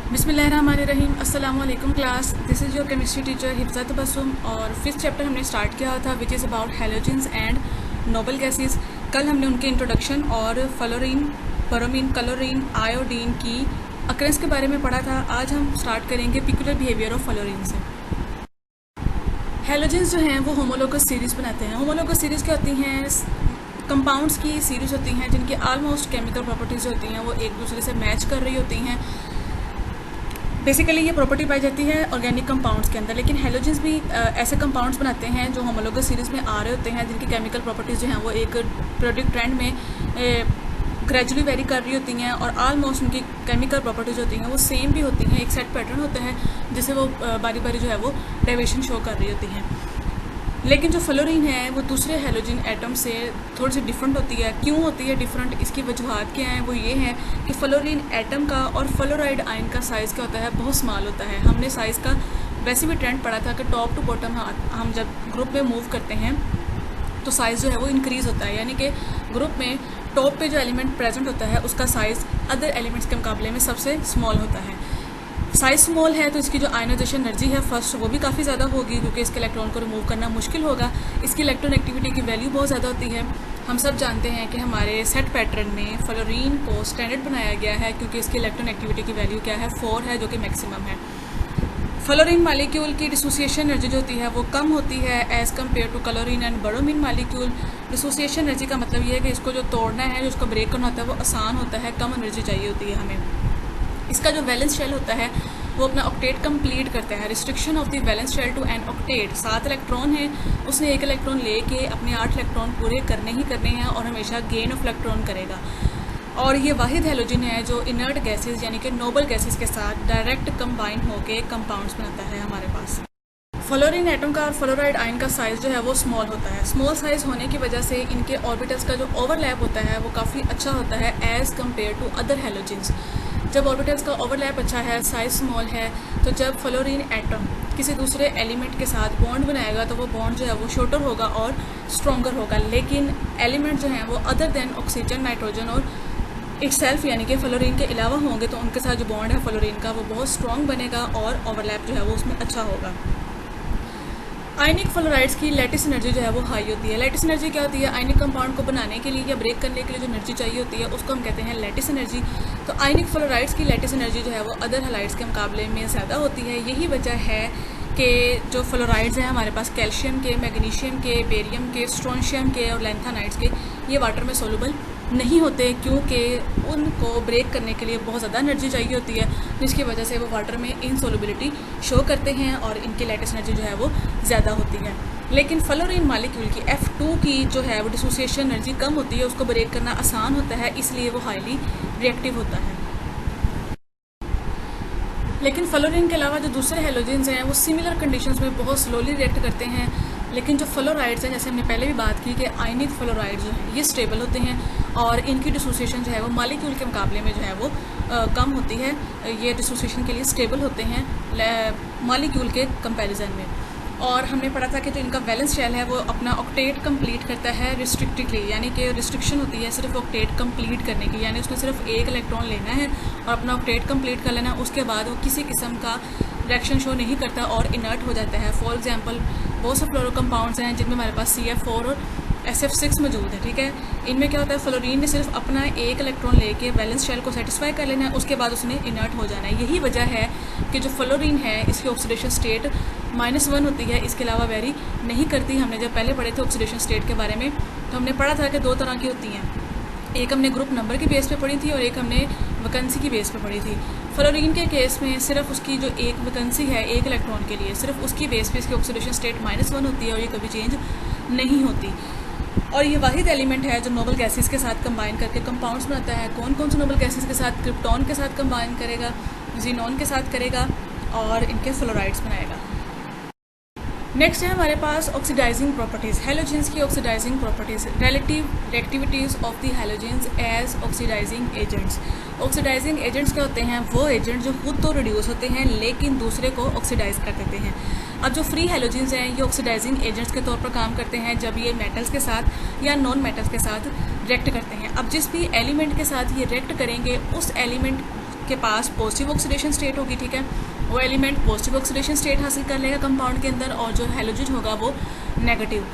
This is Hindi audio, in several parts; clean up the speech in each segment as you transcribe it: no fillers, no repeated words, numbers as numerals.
बिस्मिल्लाहिर्रहमानिर्रहीम। अस्सलाम वालेकुम class, this is your chemistry teacher Hifza Tabassum. और फिफ्थ चैप्टर हमने स्टार्ट किया था which is about halogens and noble gases. कल हमने उनके इंट्रोडक्शन और फ्लोरीन, ब्रोमीन, क्लोरीन, आयोडीन की अकरेंस के बारे में पढ़ा था। आज हम स्टार्ट करेंगे पिक्युलर बिहेवियर ऑफ फ्लोरीन से। हैलोजेंस जो हैं वो होमोलोगस सीरीज़ बनाते हैं। होमोलोगस सीरीज़ क्या होती हैं? कंपाउंड्स की सीरीज़ होती हैं जिनकी आलमोस्ट केमिकल प्रॉपर्टीज़ होती हैं वो एक दूसरे से मैच कर रही होती हैं। बेसिकली ये प्रॉपर्टी पाई जाती है ऑर्गेनिक कंपाउंड्स के अंदर, लेकिन हैलोजेंस भी ऐसे कंपाउंड्स बनाते हैं जो होमोलोगस सीरीज़ में आ रहे होते हैं, जिनकी केमिकल प्रॉपर्टीज़ जो हैं वो एक पीरियोडिक ट्रेंड में ग्रेजुअली वेरी कर रही होती हैं और आलमोस्ट उनकी केमिकल प्रॉपर्टीज़ होती हैं वो सेम भी होती हैं। एक सेट पैटर्न होता है जिसे वो बारी बारी जो है वो डेविएशन शो कर रही होती हैं। लेकिन जो फ्लोरीन है वो दूसरे हैलोजन एटम से थोड़ी सी डिफरेंट होती है। क्यों होती है डिफरेंट? इसकी वजूहत क्या हैं? वो ये हैं कि फ्लोरीन एटम का और फ्लोराइड आयन का साइज़ क्या होता है? बहुत स्मॉल होता है। हमने साइज़ का वैसे भी ट्रेंड पढ़ा था कि टॉप टू बॉटम हम जब ग्रुप में मूव करते हैं तो साइज़ जो है वो इंक्रीज़ होता है, यानी कि ग्रुप में टॉप पे जो एलिमेंट प्रेजेंट होता है उसका साइज़ अदर एलिमेंट्स के मुकाबले में सबसे स्मॉल होता है। साइज स्मॉल है तो इसकी जो आयनाइजेशन एनर्जी है फर्स्ट वो भी काफ़ी ज़्यादा होगी, क्योंकि इसके इलेक्ट्रॉन को रिमूव करना मुश्किल होगा। इसकी इलेक्ट्रॉन एक्टिविटी की वैल्यू बहुत ज़्यादा होती है। हम सब जानते हैं कि हमारे सेट पैटर्न में फ्लोरीन को स्टैंडर्ड बनाया गया है क्योंकि इसकी इलेक्ट्रॉन एक्टिविटी की वैल्यू क्या है? 4 है, जो कि मैक्सिमम है। फ्लोरीन मालिक्यूल की डिसोसिएशन एनर्जी जो होती है वो कम होती है as compare to chlorine and bromine molecule. Dissociation energy का मतलब ये है कि इसको जो तोड़ना है, जो उसको ब्रेक करना होता है वो आसान होता है, कम एनर्जी चाहिए होती है हमें। इसका जो वैलेंस शेल होता है वो अपना ऑक्टेट कंप्लीट करता है। Restriction of the valence shell to an octet, 7 electron है, उसने 1 इलेक्ट्रॉन लेके अपने 8 इलेक्ट्रॉन पूरे करने ही करने हैं और हमेशा गेन ऑफ इलेक्ट्रॉन करेगा। और ये वाहिद हैलोजन है जो इनर्ट गैसेस यानी कि नोबल गैसेस के साथ डायरेक्ट कंबाइन होकर कंपाउंड्स बनाता है हमारे पास। फ्लोरीन एटम का और फ्लोराइड आयन का साइज़ जो है वो स्मॉल होता है। स्मॉल साइज़ होने की वजह से इनके ऑर्बिटल्स का जो ओवरलैप होता है वो काफ़ी अच्छा होता है as compare to other halogens. जब ऑर्बिटल्स का ओवरलैप अच्छा है, साइज़ स्मॉल है, तो जब फ्लोरीन एटम किसी दूसरे एलिमेंट के साथ बॉन्ड बनाएगा तो वो बॉन्ड जो है वो शॉर्टर होगा और स्ट्रॉन्गर होगा। लेकिन एलिमेंट जो हैं वो अदर देन ऑक्सीजन, नाइट्रोजन और इटसेल्फ यानी कि फ्लोरीन के अलावा होंगे तो उनके साथ जो बॉन्ड है फ्लोरीन का वो बहुत स्ट्रॉन्ग बनेगा और ओवरलैप जो है वो उसमें अच्छा होगा। आयनिक फ्लोराइड्स की लैटिस एनर्जी जो है वो हाई होती है। लैटिस एनर्जी क्या होती है? आयनिक कंपाउंड को बनाने के लिए या ब्रेक करने के लिए जो एनर्जी चाहिए होती है उसको हम कहते हैं लैटिस एनर्जी। तो आयनिक फ्लोराइड्स की लैटिस एनर्जी जो है वो अदर हैलाइड्स के मुकाबले में ज़्यादा होती है। यही वजह है कि जो फ्लोराइड्स हैं हमारे पास कैल्शियम के, मैग्नीशियम के, बेरियम के, स्ट्रोंशियम के और लैंथानाइड्स के, ये वाटर में सोलूबल नहीं होते क्योंकि उनको ब्रेक करने के लिए बहुत ज़्यादा एनर्जी चाहिए होती है, जिसकी वजह से वो वाटर में इनसोलबिलिटी शो करते हैं और इनकी लैटिस एनर्जी जो है वो ज़्यादा होती है। लेकिन फ्लोरीन मालिक्यूल की F2 की जो है वो डिसोसिएशन एनर्जी कम होती है, उसको ब्रेक करना आसान होता है, इसलिए वो हाईली रिएक्टिव होता है। लेकिन फ्लोरीन के अलावा जो दूसरे हैलोजेंस हैं वो सिमिलर कंडीशंस में बहुत स्लोली रिएक्ट करते हैं। लेकिन जो फ्लोराइड्स हैं, जैसे हमने पहले भी बात की कि आयनिक फ्लोराइड्स जो हैं ये स्टेबल होते हैं और इनकी डिसोसिएशन जो है वो मालिक्यूल के मुकाबले में जो है वो कम होती है। ये डिसोसिएशन के लिए स्टेबल होते हैं मालिक्यूल के कंपैरिजन में। और हमने पढ़ा था कि जो इनका वैलेंस शेल है वो अपना ऑक्टेट कंप्लीट करता है रिस्ट्रिक्टिवली, यानी कि रिस्ट्रिक्शन होती है सिर्फ ऑक्टेट कंप्लीट करने की, यानी उसने सिर्फ 1 इलेक्ट्रॉन लेना है और अपना ऑक्टेट कंप्लीट कर लेना। उसके बाद वो किसी किस्म का रिएक्शन शो नहीं करता और इनर्ट हो जाता है। फॉर एग्जांपल बहुत से फ्लोरो कंपाउंड्स हैं जिनमें हमारे पास CF4 और SF6 मौजूद है, ठीक है। इनमें क्या होता है? फ्लोरीन ने सिर्फ अपना 1 इलेक्ट्रॉन लेके वैलेंस शेल को सेटिस्फाई कर लेना है, उसके बाद उसने इनर्ट हो जाना है। यही वजह है कि जो फ्लोरीन है इसकी ऑक्सीडेशन स्टेट -1 होती है, इसके अलावा वेरी नहीं करती। हमने जब पहले पढ़े थे ऑक्सीडेशन स्टेट के बारे में तो हमने पढ़ा था कि 2 तरह की होती हैं। एक हमने ग्रुप नंबर की बेस पे पढ़ी थी और एक हमने वैकेंसी की बेस पे पढ़ी थी। फ्लोरीन के केस में सिर्फ उसकी जो एक वैकेंसी है 1 इलेक्ट्रॉन के लिए, सिर्फ उसकी बेस पे इसकी ऑक्सीडेशन स्टेट -1 होती है और ये कभी चेंज नहीं होती। और ये वाहिद एलिमेंट है जो नोबल गैसेस के साथ कंबाइन करके कंपाउंड्स बनाता है। कौन कौन से नोबल गैसेस के साथ? क्रिप्टॉन के साथ कंबाइन करेगा, जीनॉन के साथ करेगा और इनके फ्लोराइड्स बनाएगा। नेक्स्ट है हमारे पास ऑक्सीडाइजिंग प्रॉपर्टीज़, हैलोजेंस की oxidising properties, relative reactivities of the halogens as oxidising agents. Oxidising agents क्या होते हैं? वो एजेंट जो खुद तो रिड्यूस होते हैं लेकिन दूसरे को ऑक्सीडाइज कर देते हैं। अब जो फ्री हैलोजेंस हैं ये ऑक्सीडाइजिंग एजेंट्स के तौर पर काम करते हैं जब ये मेटल्स के साथ या नॉन मेटल्स के साथ रिएक्ट करते हैं। अब जिस भी एलिमेंट के साथ ये रिएक्ट करेंगे उस एलिमेंट के पास पॉजिटिव ऑक्सीडेशन स्टेट होगी, ठीक है, वो एलिमेंट पॉजिटिव ऑक्सीडेशन स्टेट हासिल कर लेगा कंपाउंड के अंदर, और जो हैलोजन होगा वो नेगेटिव।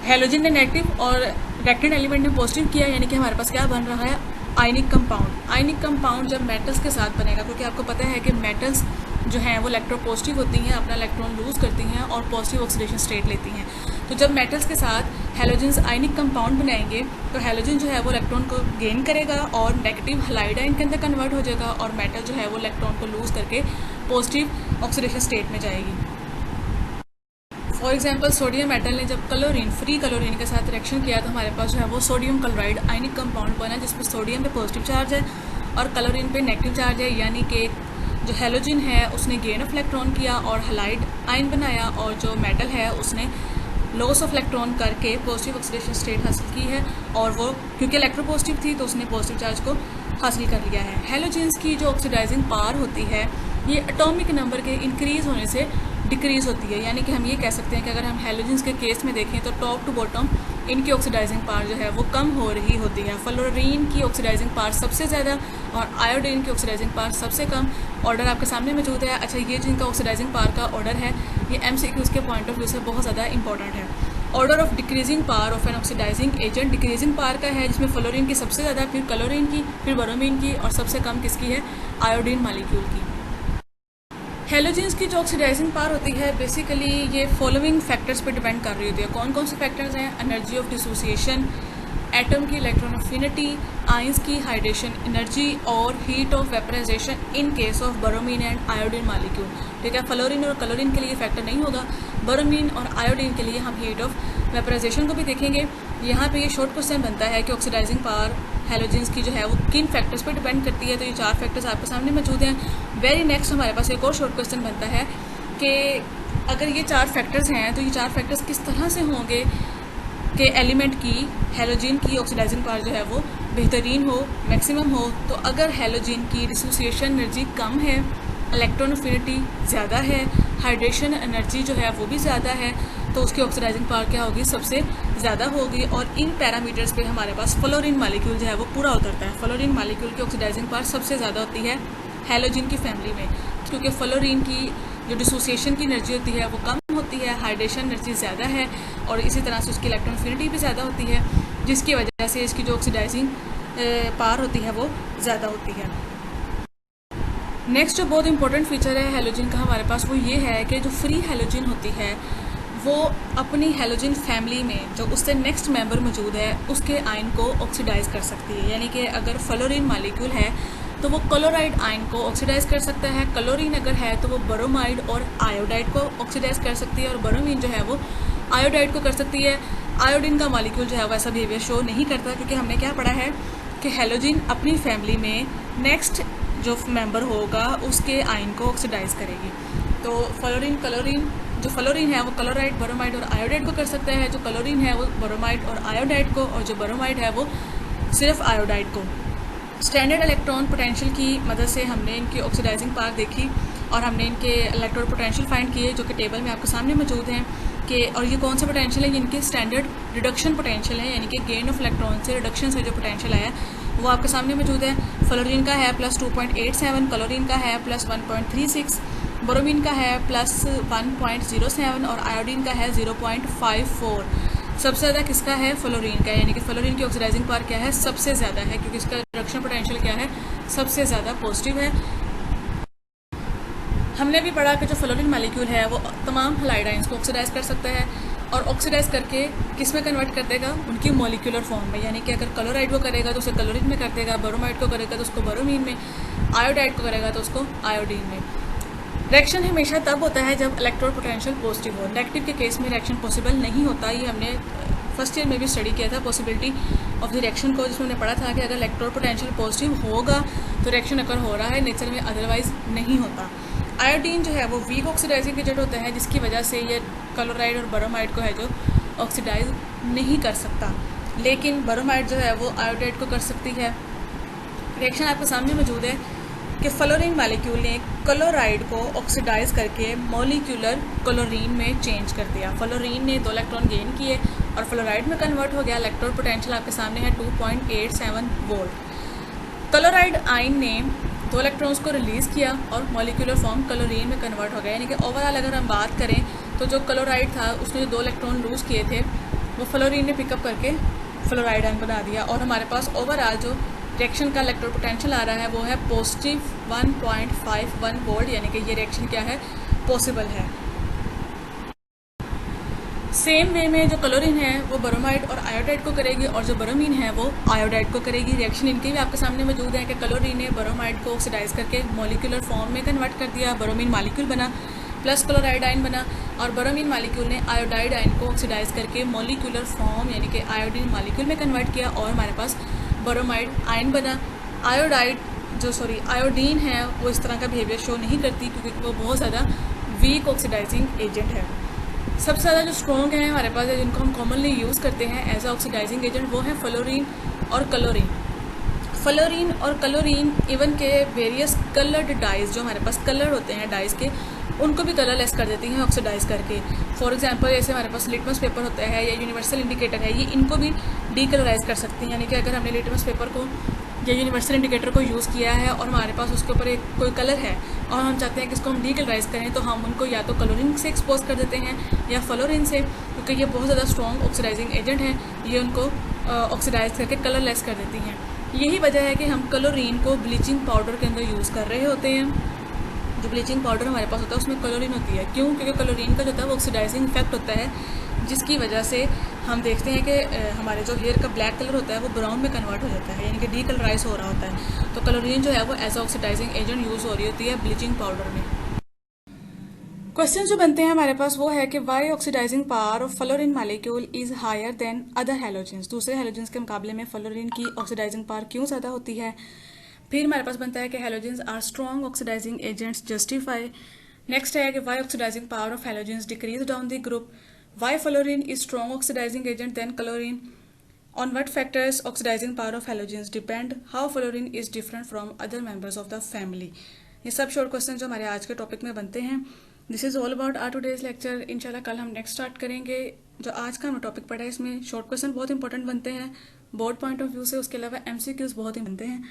हैलोजन ने नेगेटिव और रिएक्टेंट एलिमेंट ने पॉजिटिव किया, यानी कि हमारे पास क्या बन रहा है, आयनिक कंपाउंड। आयनिक कंपाउंड जब मेटल्स के साथ बनेगा, क्योंकि आपको पता है कि मेटल्स जो हैं वो इलेक्ट्रोपॉजिटिव होती हैं, अपना इलेक्ट्रॉन लूज करती हैं और पॉजिटिव ऑक्सीडेशन स्टेट लेती हैं। तो जब मेटल्स के साथ हैलोजन्स आयनिक कंपाउंड बनाएंगे तो हैलोजन जो है वो इलेक्ट्रॉन को गेन करेगा और नेगेटिव हैलाइड आयन के अंदर कन्वर्ट हो जाएगा, और मेटल जो है वो इलेक्ट्रॉन को लूज करके पॉजिटिव ऑक्सीडेशन स्टेट में जाएगी। फॉर एग्जांपल सोडियम मेटल ने जब क्लोरीन, फ्री क्लोरीन के साथ रिएक्शन किया तो हमारे पास जो है वो सोडियम क्लोराइड आयनिक कंपाउंड बना, जिसमें सोडियम पे पॉजिटिव चार्ज है और क्लोरीन पे नेगेटिव चार्ज है, यानी कि जो हैलोजन है उसने गेन ऑफ इलेक्ट्रॉन किया और हैलाइड आयन बनाया, और जो मेटल है उसने लॉस ऑफ इलेक्ट्रॉन करके पॉजिटिव ऑक्सीडेशन स्टेट हासिल की है, और वो क्योंकि इलेक्ट्रोपॉजिटिव थी तो उसने पॉजिटिव चार्ज को हासिल कर लिया है। हैलोजन्स की जो ऑक्सीडाइजिंग पावर होती है ये एटॉमिक नंबर के इंक्रीज़ होने से डिक्रीज़ होती है, यानी कि हम ये कह सकते हैं कि अगर हम हैलोजन्स के केस में देखें तो टॉप टू बॉटम इनकी ऑक्सीडाइजिंग पावर जो है वो कम हो रही होती है। फ्लोरीन की ऑक्सीडाइजिंग पावर सबसे ज़्यादा और आयोडीन की ऑक्सीडाइजिंग पावर सबसे कम। ऑर्डर आपके सामने मौजूद है। अच्छा, ये जिनका ऑक्सीडाइजिंग पावर का ऑर्डर है ये MCQs के पॉइंट ऑफ व्यू से बहुत ज़्यादा इंपॉर्टेंट है। Order of decreasing power of an oxidising agent decreasing power का है, जिसमें फ्लोरीन की सबसे ज़्यादा, फिर क्लोरीन की, फिर ब्रोमीन की, और सबसे कम किसकी है, आयोडीन मॉलिक्यूल की। हैलोजन्स की जो ऑक्सीडाइजिंग पावर होती है बेसिकली ये फॉलोइंग फैक्टर्स पे डिपेंड कर रही होती है। कौन कौन से फैक्टर्स हैं, एनर्जी ऑफ डिसोसिएशन, एटम की इलेक्ट्रॉन अफिनिटी, आयंस की हाइड्रेशन एनर्जी और heat of vaporisation in case of bromine and iodine molecule. ठीक है, फ्लोरीन और क्लोरीन के लिए फैक्टर नहीं होगा, ब्रोमीन और आयोडीन के लिए हम हीट ऑफ वेपराइजेशन को भी देखेंगे। यहाँ पे ये शॉर्ट क्वेश्चन बनता है कि ऑक्सीडाइजिंग पावर हैलोजन्स की जो है वो किन फैक्टर्स पर डिपेंड करती है, तो ये 4 फैक्टर्स आपके सामने मौजूद हैं। वेरी नेक्स्ट हमारे पास एक और शॉर्ट क्वेश्चन बनता है कि अगर ये 4 फैक्टर्स हैं तो ये 4 फैक्टर्स किस तरह से होंगे कि एलिमेंट की, हैलोजन की ऑक्सीडाइजिंग पावर जो है वो बेहतरीन हो, मैक्सिमम हो। तो अगर हैलोजन की डिसोसिएशन एनर्जी कम है, इलेक्ट्रॉन अफिनिटी ज़्यादा है, हाइड्रेशन एनर्जी जो है वो भी ज़्यादा है, तो उसकी ऑक्सीडाइजिंग पावर क्या होगी, सबसे ज़्यादा होगी। और इन पैरामीटर्स पे हमारे पास फ्लोरीन मॉलिक्यूल जो है वो पूरा उतरता है। फ्लोरीन मॉलिक्यूल की ऑक्सीडाइजिंग पावर सबसे ज़्यादा होती है हैलोजन की फैमिली में, क्योंकि फ्लोरीन की जो डिसोसिएशन की एनर्जी होती है वो कम होती है, हाइड्रेशन एनर्जी ज़्यादा है, और इसी तरह से उसकी इलेक्ट्रॉन अफिनिटी भी ज़्यादा होती है, जिसकी वजह से इसकी जो ऑक्सीडाइजिंग पावर होती है वो ज़्यादा होती है। नेक्स्ट जो बहुत इंपॉर्टेंट फीचर है हैलोजन का हमारे पास वो ये है कि जो फ्री हैलोजन होती है वो अपनी हैलोजन फैमिली में जो उससे नेक्स्ट मेंबर मौजूद है उसके आयन को ऑक्सीडाइज कर सकती है। यानी कि अगर फ्लोरीन मॉलिक्यूल है तो वो क्लोराइड आयन को ऑक्सीडाइज कर सकता है, क्लोरीन अगर है तो वो ब्रोमाइड और आयोडाइड को ऑक्सीडाइज कर सकती है, और ब्रोमीन जो है वो आयोडाइड को कर सकती है। आयोडीन का मॉलिक्यूल जो है वैसा बिहेवियर शो नहीं करता, क्योंकि हमने क्या पढ़ा है कि हैलोजन अपनी फैमिली में नेक्स्ट जो मेंबर होगा उसके आयन को ऑक्सीडाइज करेगी। तो फ्लोरीन क्लोरीन, जो फ्लोरीन है वो क्लोराइड, ब्रोमाइड और आयोडाइड को कर सकता है, जो क्लोरीन है वो ब्रोमाइड और आयोडाइड को, और जो ब्रोमाइड है वो सिर्फ आयोडाइड को। स्टैंडर्ड इलेक्ट्रॉन पोटेंशियल की मदद से हमने इनकी ऑक्सीडाइजिंग पावर देखी और हमने इनके इलेक्ट्रॉन पोटेंशियल फाइंड किए, जो कि टेबल में आपके सामने मौजूद हैं। कि और ये कौन से पोटेंशियल है, इनके स्टैंडर्ड रिडक्शन पोटेंशियल है, यानी कि गेन ऑफ इलेक्ट्रॉन से रिडक्शन से जो पोटेंशियल आया वो आपके सामने मौजूद है। फ्लोरीन का है +2.87, क्लोरीन का है +1.36, ब्रोमीन का है +1.07 और आयोडीन का है 0.54। सबसे ज़्यादा किसका है, फ्लोरीन का, यानी कि फ्लोरीन की ऑक्सीडाइजिंग पावर क्या है, सबसे ज़्यादा है, क्योंकि इसका रिडक्शन पोटेंशियल क्या है, सबसे ज़्यादा पॉजिटिव है। हमने भी पढ़ा कि जो फ्लोरीन मॉलिक्यूल है वो तमाम हैलाइड आयंस को ऑक्सीडाइज कर सकता है, और ऑक्सीडाइज करके किस में कन्वर्ट कर देगा, उनकी मॉलिक्यूलर फॉर्म में। यानी कि अगर क्लोराइड को करेगा तो उसे क्लोरीन में कर देगा, ब्रोमाइड को करेगा तो उसको ब्रोमीन में, आयोडाइड को करेगा तो उसको आयोडीन में। रिएक्शन हमेशा तब होता है जब इलेक्ट्रॉन पोटेंशियल पॉजिटिव हो। नेगेटिव के केस में रिएक्शन पॉसिबल नहीं होता। ये हमने फर्स्ट ईयर में भी स्टडी किया था पॉसिबिलिटी ऑफ द रिएक्शन को, जिसमें हमने पढ़ा था कि अगर इलेक्ट्रॉन पोटेंशियल पॉजिटिव होगा तो रिएक्शन अगर हो रहा है नेचर में, अदरवाइज नहीं होता। आयोडीन जो है वो वीक ऑक्सीडाइजिंग एजेंट होता है, जिसकी वजह से ये क्लोराइड और ब्रोमाइड को है जो ऑक्सीडाइज नहीं कर सकता, लेकिन ब्रोमाइड जो है वो आयोडाइड को कर सकती है। रिएक्शन आपके सामने मौजूद है कि फ्लोरीन मॉलिक्यूल ने क्लोराइड को ऑक्सीडाइज करके मॉलिक्यूलर क्लोरीन में चेंज कर दिया। फ्लोरीन ने 2 इलेक्ट्रॉन गेन किए और फ्लोराइड में कन्वर्ट हो गया। इलेक्ट्रॉन पोटेंशियल आपके सामने है 2.87 वोल्ट। क्लोराइड आयन ने 2 इलेक्ट्रॉन्स को रिलीज़ किया और मॉलिक्यूलर फॉर्म क्लोरीन में कन्वर्ट हो गया। यानी कि ओवरऑल अगर हम बात करें तो जो क्लोराइड था उसने जो 2 इलेक्ट्रॉन लूज़ किए थे वो फ्लोरीन ने पिकअप करके फ्लोराइड आयन बना दिया, और हमारे पास ओवरऑल जो रिएक्शन का इलेक्ट्रोड पोटेंशियल आ रहा है वो है पॉजिटिव 1.51 वोल्ट, यानी कि ये रिएक्शन क्या है, पॉसिबल है। सेम वे में जो क्लोरीन है वो ब्रोमाइड और आयोडाइड को करेगी, और जो ब्रोमीन है वो आयोडाइड को करेगी। रिएक्शन इनके भी आपके सामने मौजूद है कि क्लोरीन ने ब्रोमाइड को ऑक्सीडाइज करके मॉलिक्यूलर फॉर्म में कन्वर्ट कर दिया, ब्रोमीन मॉलिक्यूल बना प्लस क्लोराइड आयन बना, और ब्रोमीन मॉलिक्यूल ने आयोडाइड आयन को ऑक्सीडाइज करके मॉलिक्यूलर फॉर्म यानी कि आयोडीन मॉलिक्यूल में कन्वर्ट किया, और हमारे पास ब्रोमाइड आयन बना। आयोडीन है वो इस तरह का बिहेवियर शो नहीं करती क्योंकि वो बहुत ज़्यादा वीक ऑक्सीडाइजिंग एजेंट है। सबसे ज़्यादा जो स्ट्रॉन्ग है हमारे पास जिनको हम कॉमनली यूज़ करते हैं एज अ ऑक्सीडाइजिंग एजेंट वो है फ्लोरीन और क्लोरीन। फ्लोरीन और क्लोरीन इवन के वेरियस कलर्ड डाइज, जो हमारे पास कलर होते हैं डाइज के, उनको भी कलरलेस कर देती हैं ऑक्सीडाइज करके। फॉर एग्जांपल जैसे हमारे पास लिटमस पेपर होता है या यूनिवर्सल इंडिकेटर है, ये इनको भी डीकलराइज कर सकती हैं। यानी कि अगर हमने लिटमस पेपर को या यूनिवर्सल इंडिकेटर को यूज़ किया है और हमारे पास उसके ऊपर एक कोई कलर है और हम चाहते हैं कि इसको हम डीकलराइज करें, तो हम उनको या तो क्लोरीन से एक्सपोज कर देते हैं या फ्लोरीन से, क्योंकि ये बहुत ज़्यादा स्ट्रॉन्ग ऑक्सीडाइजिंग एजेंट है, ये उनको ऑक्सीडाइज करके कलरलेस कर देती हैं। यही वजह है कि हम क्लोरीन को ब्लीचिंग पाउडर के अंदर यूज़ कर रहे होते हैं। जो ब्लीचिंग पाउडर हमारे पास होता है उसमें क्लोरीन होती है। क्यों? क्योंकि क्लोरीन का जो होता है वो ऑक्सीडाइजिंग इफेक्ट होता है, जिसकी वजह से हम देखते हैं कि हमारे जो हेयर का ब्लैक कलर होता है वो ब्राउन में कन्वर्ट हो जाता है, यानी कि डीकलराइज हो रहा होता है। तो क्लोरीन जो है वो एज ऑक्सीडाइजिंग एजेंट यूज़ हो रही होती है ब्लीचिंग पाउडर में। क्वेश्चन जो बनते हैं हमारे पास वो है कि why oxidising power of fluorine molecule is higher than other halogens. दूसरे हैलोजेंस के मुकाबले में फ्लोरीन की ऑक्सीडाइजिंग पावर क्यों ज़्यादा होती है। फिर हमारे पास बनता है कि halogens are strong oxidising agents, justify. Next है कि why oxidising power of halogens decrease down the group, why fluorine is strong oxidising agent than chlorine, on what factors oxidising power of halogens depend, how fluorine is different from other members of the family. ये सब शॉर्ट क्वेश्चन जो हमारे आज के टॉपिक में बनते हैं। This is all about our today's lecture. इंशाल्लाह कल हम नेक्स्ट स्टार्ट करेंगे। जो आज का हमें टॉपिक पढ़ा है इसमें शॉर्ट क्वेश्चन बहुत इंपॉर्टेंट बनते हैं बोर्ड पॉइंट ऑफ व्यू से, उसके अलावा MCQs बहुत ही बनते हैं,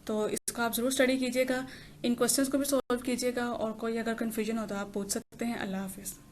तो इसको आप ज़रूर स्टडी कीजिएगा, इन क्वेश्चंस को भी सॉल्व कीजिएगा, और कोई अगर कन्फ्यूजन हो तो आप पूछ सकते हैं। अल्लाह हाफिज़।